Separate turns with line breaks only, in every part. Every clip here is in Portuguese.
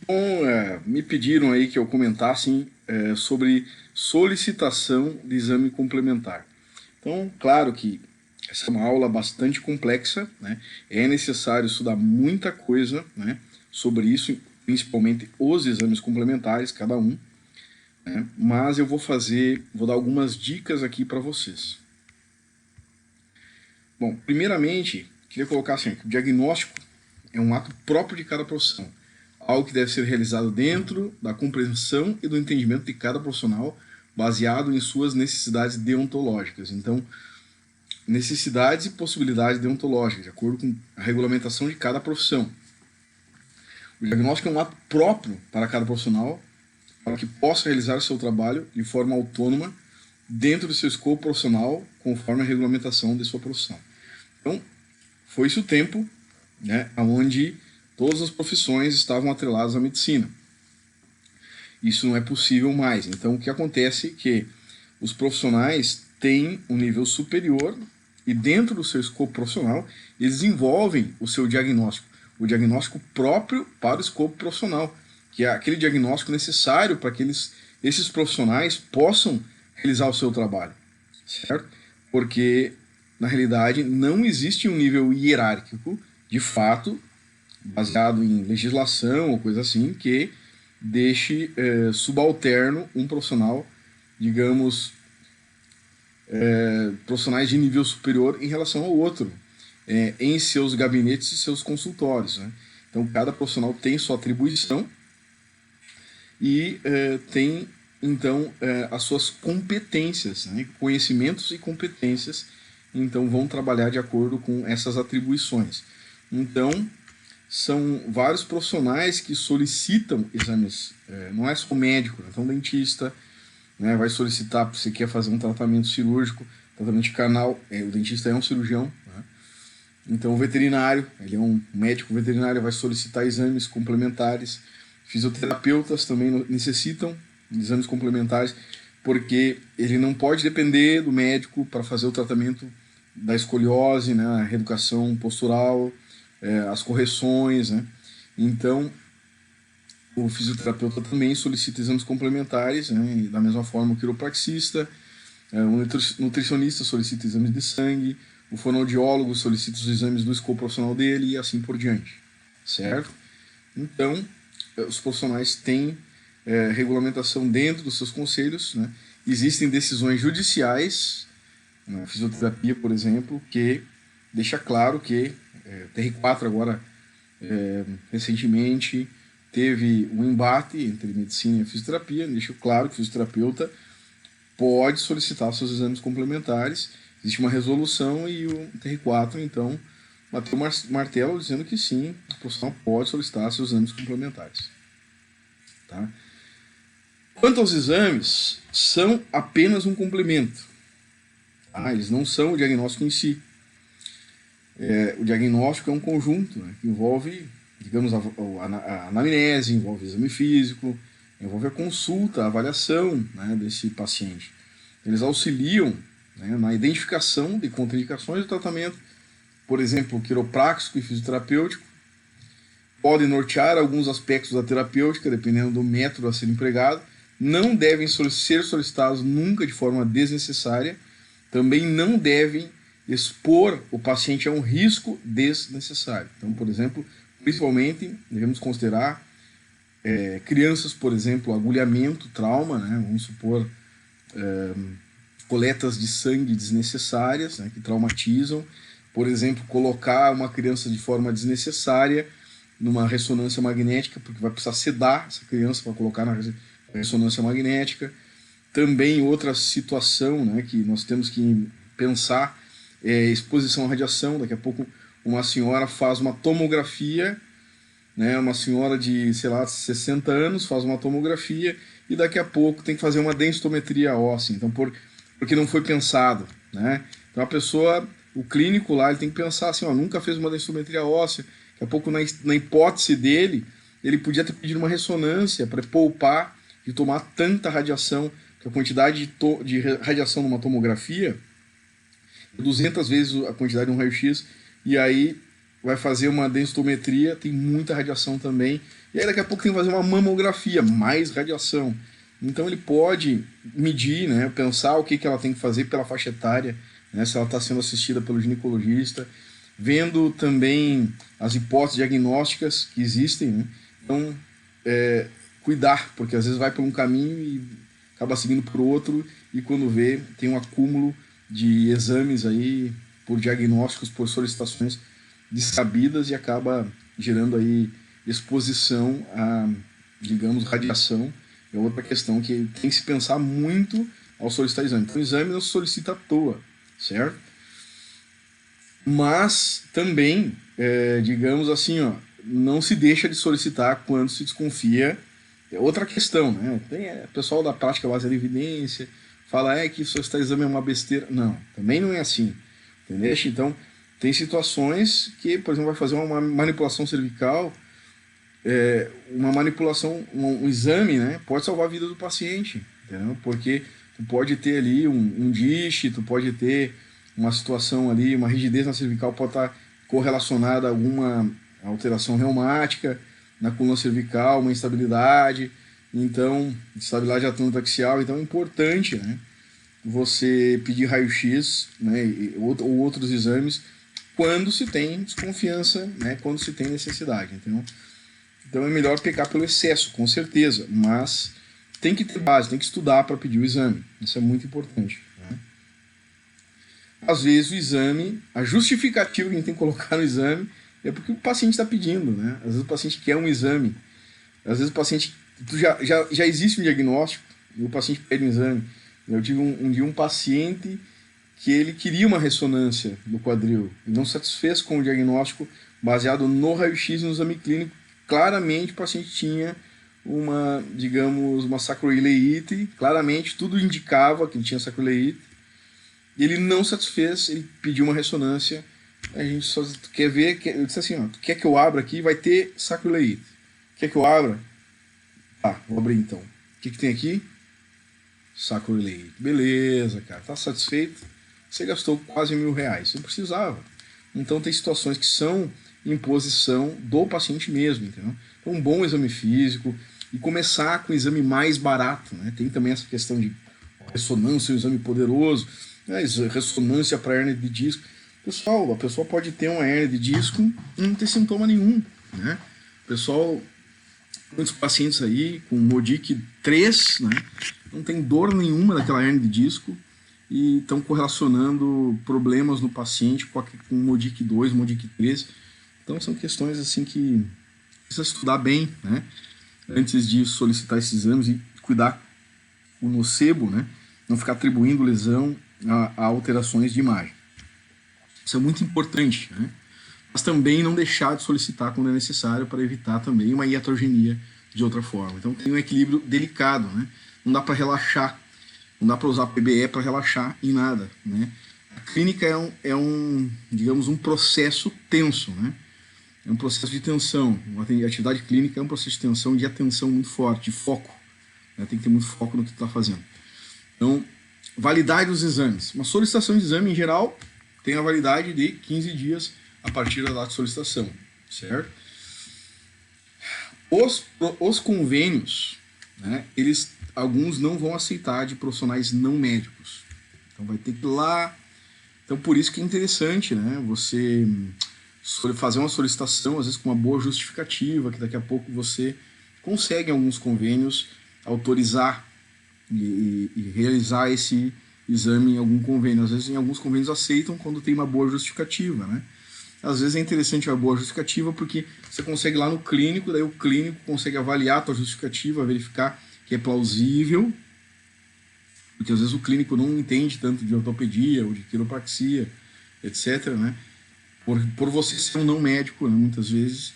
Bom, me pediram aí que eu comentasse sobre solicitação de exame complementar. Então, claro que essa é uma aula bastante complexa, né? É necessário estudar muita coisa, né, sobre isso, principalmente os exames complementares, cada um, né? Mas eu vou dar algumas dicas aqui para vocês. Bom, primeiramente, queria colocar assim, que o diagnóstico é um ato próprio de cada profissão, algo que deve ser realizado dentro da compreensão e do entendimento de cada profissional, baseado em suas necessidades deontológicas. Então, necessidades e possibilidades deontológicas, de acordo com a regulamentação de cada profissão. O diagnóstico é um ato próprio para cada profissional, para que possa realizar seu trabalho de forma autônoma, dentro do seu escopo profissional, conforme a regulamentação de sua profissão. Então, foi-se o tempo, né, onde todas as profissões estavam atreladas à medicina. Isso não é possível mais. Então, o que acontece é que os profissionais têm um nível superior e dentro do seu escopo profissional, eles desenvolvem o seu diagnóstico, o diagnóstico próprio para o escopo profissional, que é aquele diagnóstico necessário para que esses profissionais possam realizar o seu trabalho, certo? Porque, na realidade, não existe um nível hierárquico, de fato, baseado em legislação ou coisa assim, que deixe subalterno um profissional, digamos, profissionais de nível superior em relação ao outro, em seus gabinetes e seus consultórios, né? Então, cada profissional tem sua atribuição e tem, então, as suas competências, né? Conhecimentos e competências, então vão trabalhar de acordo com essas atribuições. Então, são vários profissionais que solicitam exames, não é só o médico, então o dentista, né, vai solicitar, se você quer fazer um tratamento cirúrgico, tratamento de canal, o dentista é um cirurgião, né? Então o veterinário, ele é um médico veterinário, vai solicitar exames complementares, fisioterapeutas também necessitam de exames complementares, porque ele não pode depender do médico para fazer o tratamento da escoliose, né, a reeducação postural, as correções, né? Então, o fisioterapeuta também solicita exames complementares, né? Da mesma forma o quiropraxista, o nutricionista solicita exames de sangue, o fonoaudiólogo solicita os exames do escopo profissional dele e assim por diante, certo? Então, os profissionais têm regulamentação dentro dos seus conselhos, né? Existem decisões judiciais, na fisioterapia, por exemplo, que deixa claro que TR4 agora, recentemente, teve um embate entre medicina e fisioterapia, deixa claro que o fisioterapeuta pode solicitar seus exames complementares, existe uma resolução e o TR4, então, bateu o martelo dizendo que sim, o profissional pode solicitar seus exames complementares. Tá? Quanto aos exames, são apenas um complemento. Tá? Eles não são o diagnóstico em si. O diagnóstico é um conjunto, né, que envolve, digamos, a anamnese, envolve o exame físico, envolve a consulta, a avaliação, né, desse paciente. Eles auxiliam, né, na identificação de contraindicações do tratamento, por exemplo, quiropráxico e fisioterapêutico, podem nortear alguns aspectos da terapêutica, dependendo do método a ser empregado, não devem ser solicitados nunca de forma desnecessária, também não devem expor o paciente a um risco desnecessário. Então, por exemplo, principalmente devemos considerar crianças, por exemplo, agulhamento, trauma, né? Vamos supor, coletas de sangue desnecessárias, né, que traumatizam. Por exemplo, colocar uma criança de forma desnecessária numa ressonância magnética, porque vai precisar sedar essa criança para colocar na ressonância magnética. Também outra situação, né, que nós temos que pensar é exposição à radiação. Daqui a pouco uma senhora faz uma tomografia, né, uma senhora de, sei lá, 60 anos faz uma tomografia e daqui a pouco tem que fazer uma densitometria óssea. Então, porque não foi pensado, né? Então a pessoa, o clínico lá, ele tem que pensar assim, ó, nunca fez uma densitometria óssea. Daqui a pouco, na hipótese dele, ele podia ter pedido uma ressonância para poupar de tomar tanta radiação, que a quantidade de radiação numa tomografia é 200 vezes a quantidade de um raio-x, e aí vai fazer uma densitometria, tem muita radiação também. E aí daqui a pouco tem que fazer uma mamografia, mais radiação. Então ele pode medir, né, pensar o que ela tem que fazer pela faixa etária, né, se ela está sendo assistida pelo ginecologista, vendo também as hipóteses diagnósticas que existem, né? Então, cuidar, porque às vezes vai por um caminho e acaba seguindo por outro, e quando vê, tem um acúmulo de exames aí, por diagnósticos, por solicitações descabidas, e acaba gerando aí exposição a, digamos, radiação. É outra questão que tem que se pensar muito ao solicitar exame. Então, o exame não se solicita à toa, certo? Mas também, digamos assim, ó, não se deixa de solicitar quando se desconfia. É outra questão, né? Tem pessoal da prática baseada em evidência, fala que solicitar exame é uma besteira. Não, também não é assim. Entendeu? Então, tem situações que, por exemplo, vai fazer uma manipulação cervical, uma manipulação, um exame, né, pode salvar a vida do paciente, entendeu? Porque tu pode ter ali um DISH, tu pode ter uma situação ali, uma rigidez na cervical pode estar correlacionada a alguma alteração reumática na coluna cervical, uma instabilidade, então, instabilidade atlantoaxial, então é importante, né, você pedir raio-x, né, ou outros exames quando se tem desconfiança, né, quando se tem necessidade, entendeu? Então é melhor pecar pelo excesso, com certeza, mas tem que ter base, tem que estudar para pedir o exame. Isso é muito importante. Né? Às vezes o exame, a justificativa que a gente tem que colocar no exame é porque o paciente está pedindo. Né? Às vezes o paciente quer um exame, às vezes o paciente já existe um diagnóstico e o paciente pede um exame. Eu tive um dia um paciente que ele queria uma ressonância do quadril e não satisfez com o diagnóstico baseado no raio-x e no exame clínico. Claramente o paciente tinha uma, digamos, uma sacroileite, claramente tudo indicava que ele tinha sacroileite, e ele não satisfez, ele pediu uma ressonância, a gente só quer ver, eu disse assim, ó, tu quer que eu abra aqui, vai ter sacroileite, quer que eu abra? Tá, vou abrir então. O que tem aqui? Sacroileite. Beleza, cara, tá satisfeito? Você gastou quase R$1.000, não precisava. Então tem situações que são imposição do paciente mesmo, entendeu? Então, um bom exame físico e começar com o exame mais barato, né? Tem também essa questão de ressonância, um exame poderoso, né? Ressonância para hernia de disco. Pessoal, a pessoa pode ter uma hernia de disco e não ter sintoma nenhum, né? Pessoal, muitos pacientes aí com Modic 3, né? Não tem dor nenhuma daquela hernia de disco e estão correlacionando problemas no paciente com Modic 2, Modic 3. Então são questões assim que precisa estudar bem, né, antes de solicitar esses exames e cuidar o nocebo, né, não ficar atribuindo lesão a alterações de imagem. Isso é muito importante, né, mas também não deixar de solicitar quando é necessário para evitar também uma iatrogenia de outra forma. Então tem um equilíbrio delicado, né, não dá para relaxar, não dá para usar PBE para relaxar em nada, né. A clínica é digamos, um processo tenso, né. É um processo de tensão. A atividade clínica é um processo de tensão e de atenção muito forte, de foco. Né? Tem que ter muito foco no que está fazendo. Então, validade dos exames. Uma solicitação de exame, em geral, tem a validade de 15 dias a partir da data de solicitação. Certo? Os convênios, né, alguns não vão aceitar de profissionais não médicos. Então, vai ter que ir lá. Então, por isso que é interessante, né, você fazer uma solicitação, às vezes com uma boa justificativa, que daqui a pouco você consegue em alguns convênios autorizar e realizar esse exame em algum convênio. Às vezes em alguns convênios aceitam quando tem uma boa justificativa, né? Às vezes é interessante uma boa justificativa porque você consegue ir lá no clínico, daí o clínico consegue avaliar a tua justificativa, verificar que é plausível, porque às vezes o clínico não entende tanto de ortopedia ou de quiropraxia, etc., né? Por você ser um não médico, né, muitas vezes,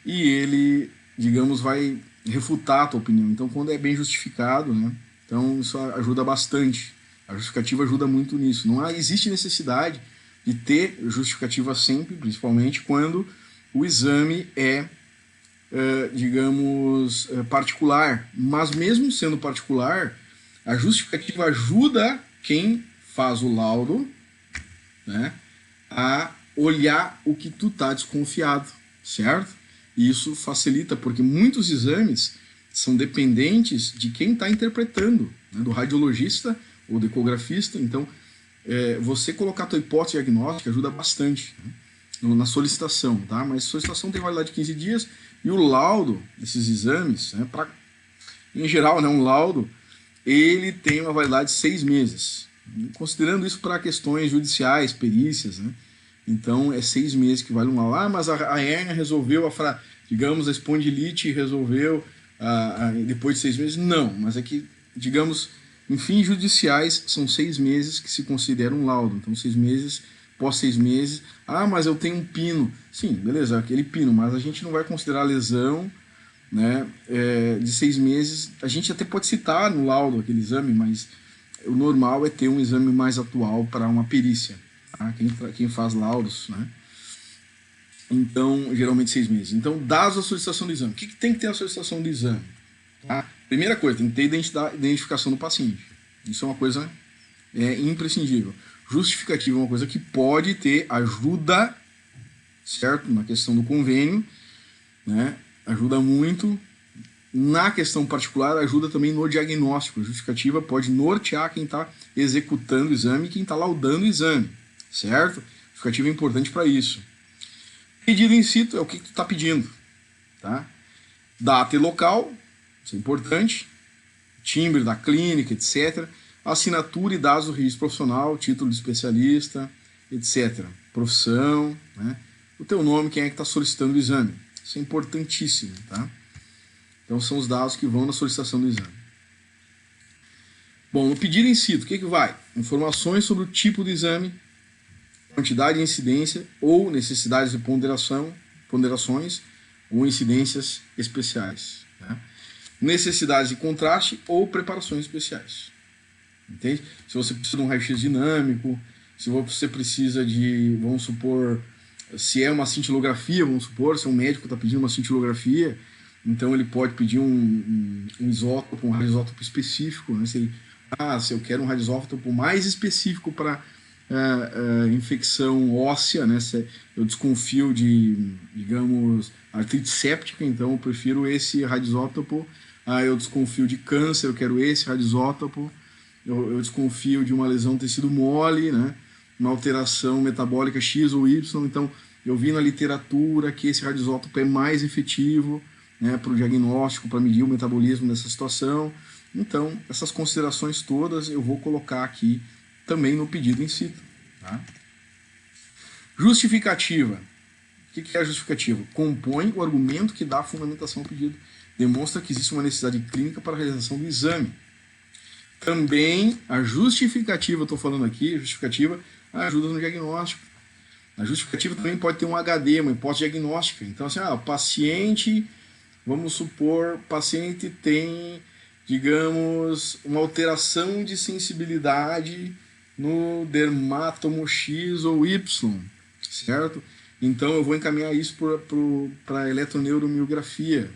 e ele, digamos, vai refutar a tua opinião. Então, quando é bem justificado, né, então isso ajuda bastante. A justificativa ajuda muito nisso. Não existe necessidade de ter justificativa sempre, principalmente quando o exame digamos, particular. Mas mesmo sendo particular, a justificativa ajuda quem faz o laudo, né, a olhar o que tu tá desconfiado, certo? E isso facilita, porque muitos exames são dependentes de quem está interpretando, né, do radiologista ou do ecografista. Então, você colocar a tua hipótese diagnóstica ajuda bastante, né, na solicitação, tá? Mas a solicitação tem validade de 15 dias e o laudo desses exames, né, em geral, né, um laudo, ele tem uma validade de 6 meses. Considerando isso para questões judiciais, perícias, né? Então é 6 meses que vale um laudo. Ah, mas a hérnia resolveu, digamos, a espondilite resolveu depois de 6 meses? Não, mas é que, digamos, em fins judiciais são 6 meses que se considera um laudo. Então 6 meses, pós 6 meses, mas eu tenho um pino. Sim, beleza, aquele pino, mas a gente não vai considerar lesão, né, de 6 meses. A gente até pode citar no laudo aquele exame, mas o normal é ter um exame mais atual para uma perícia, tá? Quem faz laudos, né? Então, geralmente 6 meses. Então, dados da solicitação do exame. O que tem que ter na solicitação do exame? Tá? Primeira coisa, tem que ter identificação do paciente. Isso é uma coisa imprescindível. Justificativa é uma coisa que pode ter ajuda, certo? Na questão do convênio, né? Ajuda muito. Na questão particular, ajuda também no diagnóstico. A justificativa pode nortear quem está executando o exame e quem está laudando o exame, certo? A justificativa é importante para isso. Pedido in situ é o que tu está pedindo, tá? Data e local, isso é importante. Timbre da clínica, etc. Assinatura e dados do registro profissional, título de especialista, etc. Profissão, né? O teu nome, quem é que está solicitando o exame. Isso é importantíssimo, tá? Então são os dados que vão na solicitação do exame. Bom, no pedido in situ, o que vai? Informações sobre o tipo do exame, quantidade de incidência ou necessidades de ponderações ou incidências especiais. Né? Necessidades de contraste ou preparações especiais. Entende? Se você precisa de um raio-x dinâmico, se você precisa de, vamos supor, se é uma cintilografia, vamos supor, se um médico está pedindo uma cintilografia, então ele pode pedir um isótopo, um radioisótopo específico, né? Se eu quero um radioisótopo mais específico para infecção óssea, né? Se eu desconfio de, digamos, artrite séptica, então eu prefiro esse radioisótopo. Eu desconfio de câncer, eu quero esse radioisótopo. Eu desconfio de uma lesão no tecido mole, né? Uma alteração metabólica X ou Y, então eu vi na literatura que esse radioisótopo é mais efetivo, né, para o diagnóstico, para medir o metabolismo dessa situação. Então, essas considerações todas eu vou colocar aqui também no pedido in situ. Tá? Justificativa. O que é a justificativa? Compõe o argumento que dá a fundamentação ao pedido. Demonstra que existe uma necessidade clínica para a realização do exame. Também a justificativa, eu estou falando aqui, a justificativa ajuda no diagnóstico. A justificativa também pode ter um HD, uma hipótese diagnóstica. Então, assim, o paciente... Vamos supor, o paciente tem, digamos, uma alteração de sensibilidade no dermatomo X ou Y, certo? Então eu vou encaminhar isso para a eletroneuromiografia,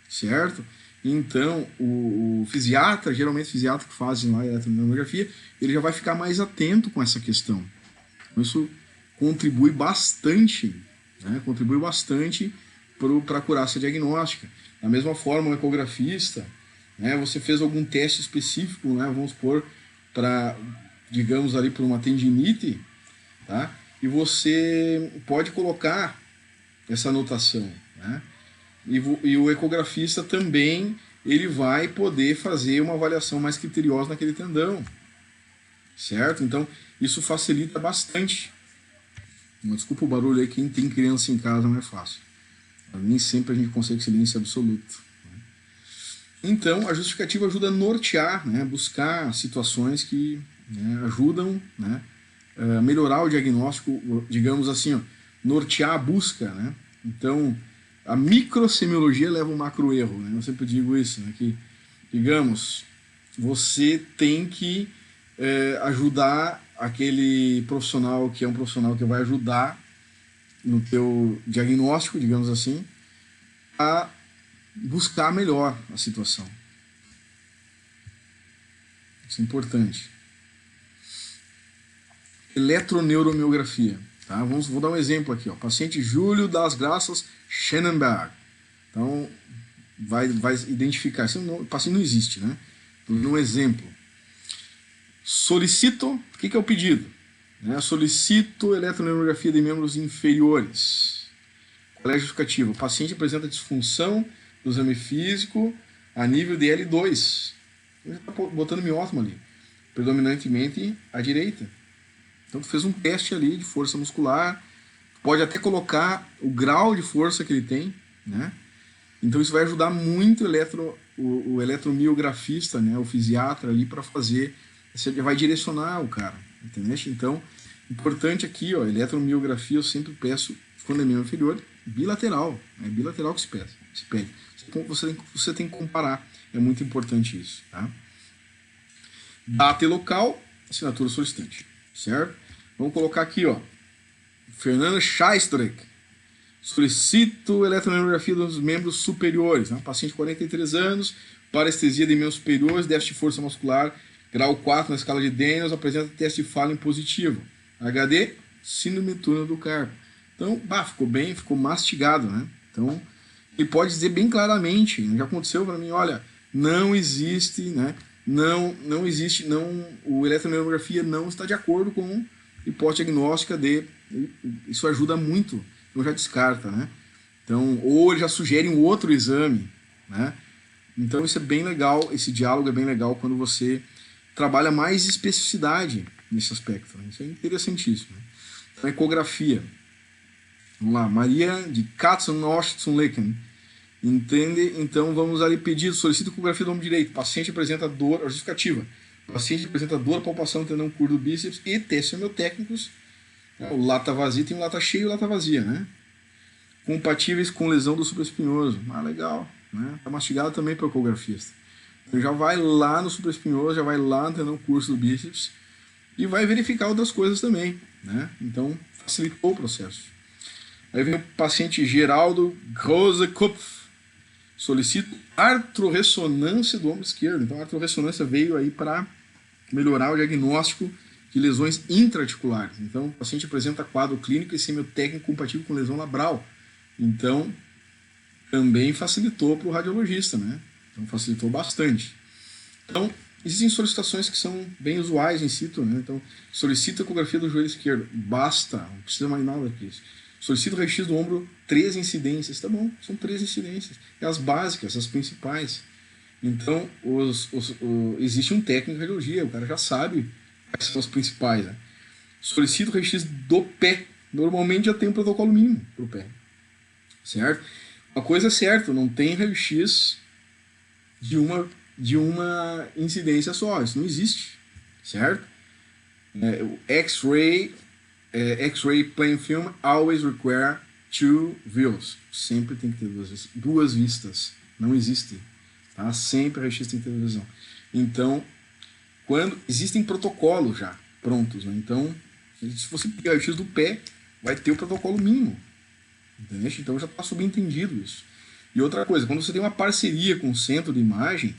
certo? Então o fisiatra, geralmente o fisiatra que faz lá a eletroneuromiografia, ele já vai ficar mais atento com essa questão. Isso contribui bastante, né? Contribui bastante para a acurácia diagnóstica. Da mesma forma, o ecografista, né, você fez algum teste específico, né, vamos supor, para, digamos, ali por uma tendinite, tá? E você pode colocar essa anotação, né? E o ecografista também, ele vai poder fazer uma avaliação mais criteriosa naquele tendão, certo? Então, isso facilita bastante. Desculpa o barulho aí, quem tem criança em casa não é fácil. Nem sempre a gente consegue silêncio absoluto. Então, a justificativa ajuda a nortear, né, buscar situações que, né, ajudam, né, a melhorar o diagnóstico, digamos assim, nortear a busca. Né? Então, a microsemiologia leva um macro erro. Né? Eu sempre digo isso, né, que, digamos, você tem que ajudar aquele profissional que é um profissional que vai ajudar no teu diagnóstico, digamos assim, a buscar melhor a situação. Isso é importante. Eletroneuromiografia. Tá? Vou dar um exemplo aqui. Ó. Paciente Júlio das Graças Schenenberg. Então, vai identificar. O paciente não existe, né? Um exemplo. Solicito, o que é o pedido? Solicito eletroneurografia de membros inferiores. Qual é a justificativa? O paciente apresenta disfunção do exame físico a nível de L2. Ele está botando miótoma ali, predominantemente à direita. Então, tu fez um teste ali de força muscular, pode até colocar o grau de força que ele tem, né? Então, isso vai ajudar muito o eletromiografista, né? O fisiatra ali para fazer, você vai direcionar o cara, entendeu? Então, importante aqui, ó, eletromiografia eu sempre peço, quando é membro inferior, bilateral, é bilateral que se pede. Você tem que comparar, é muito importante isso, tá? Data e local, assinatura do solicitante, certo? Vamos colocar aqui, ó, Fernanda Scheistreck, solicito eletroneurografia dos membros superiores, né? Paciente de 43 anos, parestesia de membros superiores, déficit de força muscular, grau 4 na escala de Daniels, apresenta teste de Fallen positivo, HD, síndrome túnel do carpo. Então, ficou mastigado, né? Então, ele pode dizer bem claramente, já aconteceu para mim, olha, não existe, né? Não existe, o eletroneurografia não está de acordo com hipótese diagnóstica de, isso ajuda muito, então já descarta, né? Então, ou ele já sugere um outro exame, né? Então isso é bem legal, esse diálogo é bem legal quando você trabalha mais especificidade nesse aspecto, né? Isso é interessantíssimo. Então, ecografia. Vamos lá, Maria de Katzenostzulecken. Entende? Então vamos ali pedido, solicita ecografia do ombro direito. Paciente apresenta dor, justificativa. Paciente apresenta dor, palpação, tendão curto do bíceps e testes homeotécnicos. O lata vazia tem o lata cheio e o lata vazia, né? Compatíveis com lesão do supraespinhoso. Legal, né? Tá mastigado também para o ecografista. Então já vai lá no supraespinhoso, já vai lá no tendão curto do bíceps e vai verificar outras coisas também, né? Então facilitou o processo. Aí vem o paciente Geraldo Grosekopf. Solicito artrorressonância do ombro esquerdo. Então a artrorressonância veio aí para melhorar o diagnóstico de lesões intraarticulares. Então o paciente apresenta quadro clínico e semiotécnico compatível com lesão labral. Então também facilitou para o radiologista, né? Então facilitou bastante. Então existem solicitações que são bem usuais in situ, né? Então solicita ecografia do joelho esquerdo. Basta, não precisa mais nada disso. Solicito raio-x do ombro, 3 incidências. Tá bom, são 3 incidências. É as básicas, as principais. Então, existe um técnico de radiologia, o cara já sabe quais são as principais. Né? Solicito raio-x do pé. Normalmente já tem um protocolo mínimo para o pé. Certo? Uma coisa é certa, não tem raio-x de uma incidência só. Isso não existe. Certo? O X-ray... X-ray plain film always require 2 views. Sempre tem que ter duas vistas. Não existe. Tá? Sempre a raio-x tem que ter visão. Então, quando existem protocolos já prontos, né? Então, se você pegar o raio-x do pé, vai ter o protocolo mínimo. Entendeu? Então já está subentendido isso. E outra coisa, quando você tem uma parceria com o centro de imagem,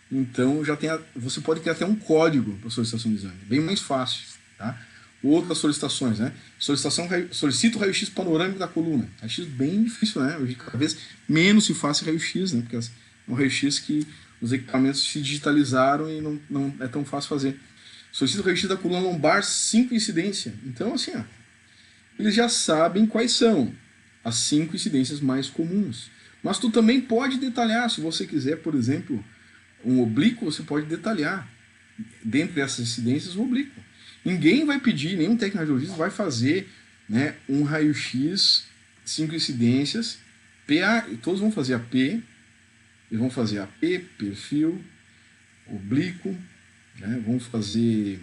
então já tem você pode criar até um código para solicitação de exame. Bem mais fácil. Tá? Outras solicitações, né? Solicito raio-x panorâmico da coluna. Raio-x bem difícil, né? Hoje cada vez menos se faz raio-x, né? Porque é um raio-x que os equipamentos se digitalizaram e não é tão fácil fazer. Solicito raio-x da coluna lombar, 5 incidência. Então, assim, ó, eles já sabem quais são as 5 incidências mais comuns. Mas tu também pode detalhar, se você quiser, por exemplo, um oblíquo, você pode detalhar, dentre essas incidências, o oblíquo. Ninguém vai pedir, nenhum técnico radiologista vai fazer, né, um raio-x, 5 incidências, PA, todos vão fazer AP, eles vão fazer AP, perfil, oblíquo, né, vão fazer,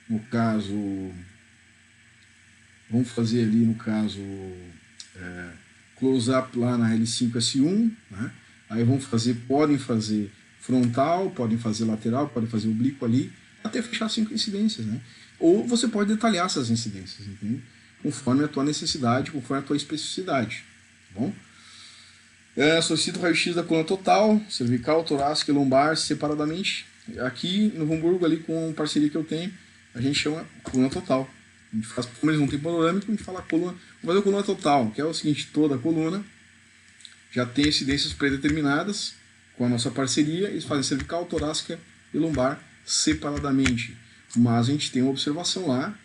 no caso, close-up lá na L5S1, né, aí podem fazer frontal, podem fazer lateral, podem fazer oblíquo ali, até fechar 5 incidências, né? Ou você pode detalhar essas incidências, entende? Conforme a tua necessidade, conforme a tua especificidade. Tá bom? Solicito raio-x da coluna total, cervical, torácica e lombar separadamente. Aqui no Hamburgo, ali com parceria que eu tenho, a gente chama coluna total. A gente faz, como eles não tem panorâmico, a gente fala a coluna, vamos fazer a coluna total, que é o seguinte, toda a coluna já tem incidências predeterminadas com a nossa parceria, eles fazem cervical, torácica e lombar separadamente. Mas a gente tem uma observação lá,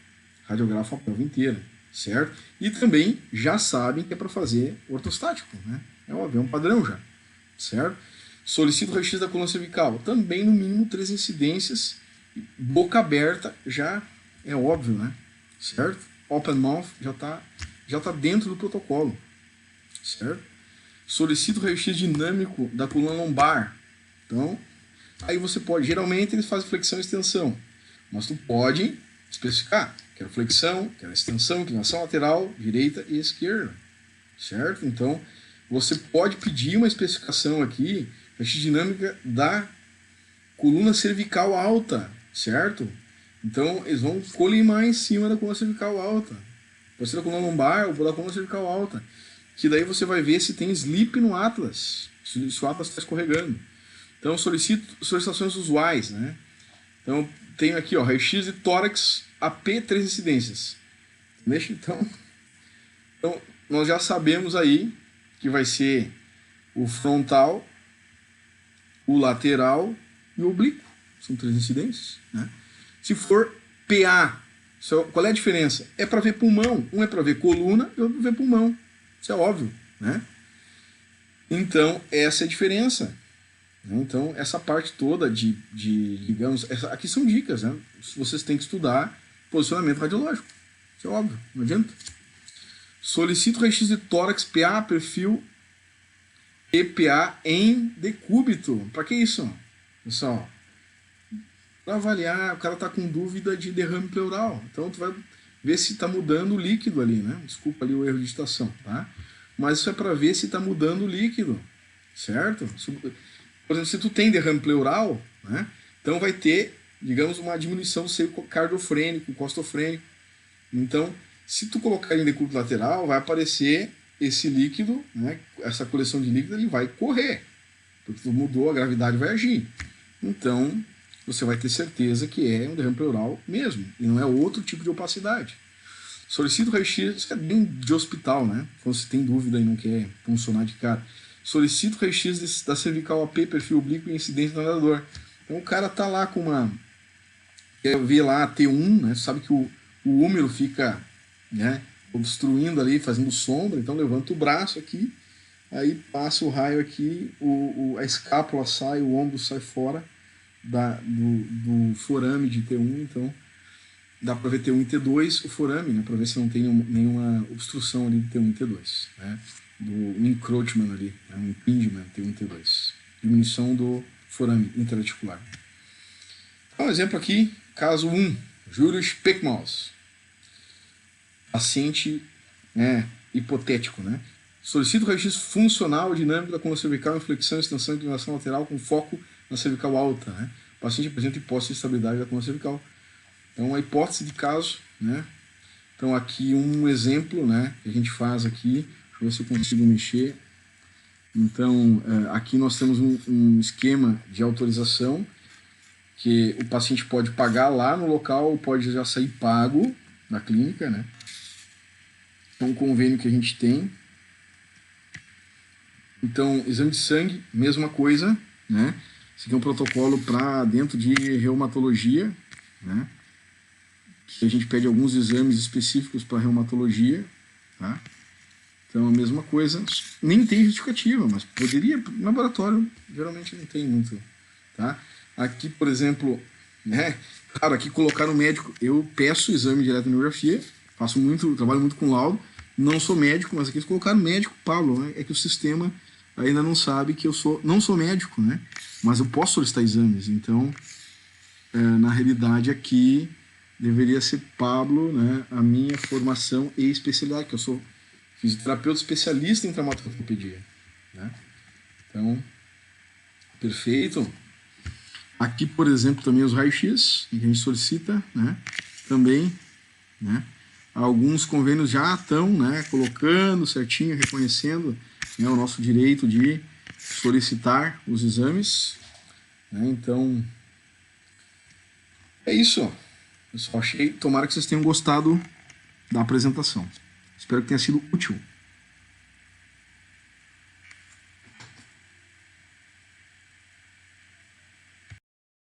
radiografa a prova inteira, certo? E também já sabem que é para fazer ortostático, né? É óbvio, é um padrão já, certo? Solicito o raio-x da coluna cervical, também no mínimo 3 incidências, boca aberta já é óbvio, né? Certo? Open mouth já tá dentro do protocolo, certo? Solicito o raio-x dinâmico da coluna lombar. Então, aí você pode, geralmente eles fazem flexão e extensão, mas tu pode especificar, quero flexão, quero extensão, inclinação lateral, direita e esquerda, certo? Então, você pode pedir uma especificação aqui, raio-x dinâmica da coluna cervical alta, certo? Então, eles vão colimar em cima da coluna cervical alta. Pode ser da coluna lombar ou da coluna cervical alta. Que daí você vai ver se tem slip no atlas, se o atlas está escorregando. Então, solicitações usuais, né? Então, tenho aqui, ó, raio-x de tórax, AP, 3 incidências. Então, nós já sabemos aí que vai ser o frontal, o lateral e o oblíquo. São 3 incidências, né? Se for PA, qual é a diferença? É para ver pulmão. Um é para ver coluna e outro para ver pulmão. Isso é óbvio, né? Então, essa é a diferença. Então, essa parte toda digamos, aqui são dicas, né? Vocês têm que estudar posicionamento radiológico. Isso é óbvio, não adianta. Solicito raio-x de tórax, PA, perfil EPA em decúbito. Para que isso, pessoal? Para avaliar, o cara está com dúvida de derrame pleural. Então, tu vai ver se está mudando o líquido ali, né? Desculpa ali o erro de digitação, tá? Mas isso é para ver se está mudando o líquido, certo? Por exemplo, se tu tem derrame pleural, né? Então vai ter, digamos, uma diminuição do seio cardiofrênico, costofrênico. Então, se tu colocar em decúbito lateral, vai aparecer esse líquido, né? Essa coleção de líquido, ele vai correr, porque tu mudou, a gravidade vai agir. Então, você vai ter certeza que é um derrame pleural mesmo, e não é outro tipo de opacidade. Solicito raio-x, isso é bem de hospital, né? Quando você tem dúvida e não quer funcionar de cara. Solicito raio-x da cervical AP, perfil oblíquo e incidência do nadador. Então o cara tá lá com uma... Quer ver lá a T1, né? Sabe que o húmero fica, né, obstruindo ali, fazendo sombra, então levanta o braço aqui, aí passa o raio aqui, a escápula sai, o ombro sai fora do forame de T1, então dá para ver T1 e T2, o forame, né, para ver se não tem nenhuma obstrução ali de T1 e T2, né, do encroachment ali, né, um impingement T1 e T2, diminuição do forame interarticular. Então, um exemplo aqui, caso 1, Julius Peckmaus, paciente, né, hipotético, né, solicito raio-x funcional dinâmico da coluna cervical em flexão, extensão e inclinação lateral com foco na cervical alta, né, o paciente apresenta hipótese de estabilidade da coluna cervical. Então, a hipótese de caso, né? Então, aqui um exemplo, né, que a gente faz aqui. Deixa eu ver se eu consigo mexer. Então, aqui nós temos um esquema de autorização que o paciente pode pagar lá no local ou pode já sair pago da clínica, né? É um convênio que a gente tem. Então, exame de sangue, mesma coisa, né? Esse aqui é um protocolo para dentro de reumatologia, né? Que a gente pede alguns exames específicos para reumatologia, tá? Então, a mesma coisa, nem tem justificativa, mas poderia, no laboratório, geralmente não tem muito, tá? Aqui, por exemplo, né? Claro, aqui colocar o médico, eu peço exame de eletromiografia, trabalho muito com laudo, não sou médico, mas aqui eles colocaram médico, Pablo, né? É que o sistema ainda não sabe que eu não sou médico, né? Mas eu posso solicitar exames, então, na realidade aqui deveria ser Pablo, né? A minha formação e especialidade, que eu sou fisioterapeuta especialista em traumatologia, né? Então, perfeito. Aqui, por exemplo, também os raios-x, que a gente solicita, né? Também, né? Alguns convênios já estão, né, colocando certinho, reconhecendo, né, o nosso direito de solicitar os exames, né? Então, é isso. Eu só achei. Tomara que vocês tenham gostado da apresentação. Espero que tenha sido útil.